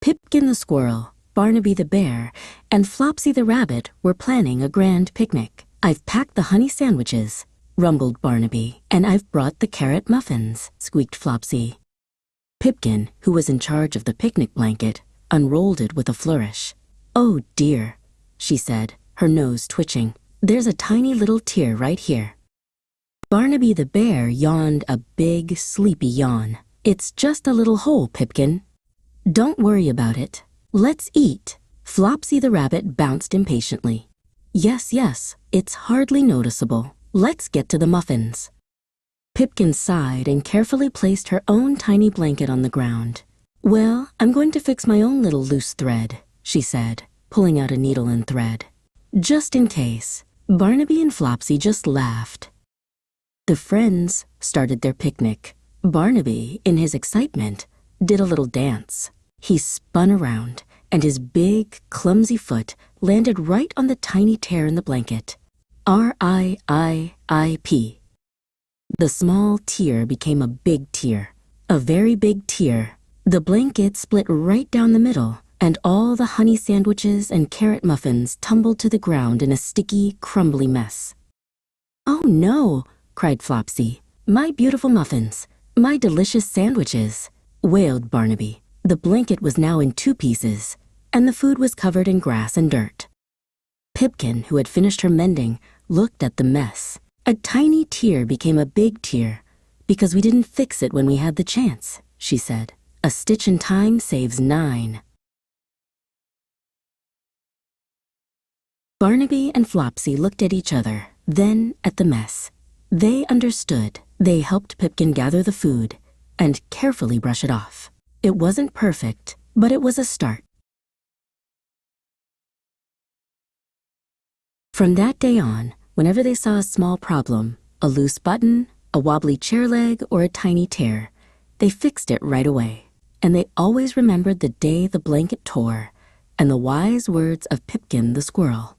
Pipkin the squirrel, Barnaby the bear, and Flopsy the rabbit were planning a grand picnic. "I've packed the honey sandwiches," rumbled Barnaby, "and I've brought the carrot muffins," squeaked Flopsy. Pipkin, who was in charge of the picnic blanket, unrolled it with a flourish. "Oh dear," she said, her nose twitching. "There's a tiny little tear right here." Barnaby the bear yawned a big, sleepy yawn. "It's just a little hole, Pipkin." "Don't worry about it. Let's eat." Flopsy the rabbit bounced impatiently. "Yes, yes, it's hardly noticeable. Let's get to the muffins." Pipkin sighed and carefully placed her own tiny blanket on the ground. "Well, I'm going to fix my own little loose thread," she said, pulling out a needle and thread. "Just in case." Barnaby and Flopsy just laughed. The friends started their picnic. Barnaby, in his excitement, did a little dance. He spun around, and his big, clumsy foot landed right on the tiny tear in the blanket. R-I-I-I-P. The small tear became a big tear, a very big tear. The blanket split right down the middle, and all the honey sandwiches and carrot muffins tumbled to the ground in a sticky, crumbly mess. "Oh no!" cried Flopsy. "My beautiful muffins! My delicious sandwiches!" wailed Barnaby. The blanket was now in 2 pieces, and the food was covered in grass and dirt. Pipkin, who had finished her mending, looked at the mess. "A tiny tear became a big tear because we didn't fix it when we had the chance," she said. "A stitch in time saves 9. Barnaby and Flopsy looked at each other, then at the mess. They understood. They helped Pipkin gather the food and carefully brush it off. It wasn't perfect, but it was a start. From that day on, whenever they saw a small problem, a loose button, a wobbly chair leg, or a tiny tear, they fixed it right away. And they always remembered the day the blanket tore and the wise words of Pipkin the squirrel.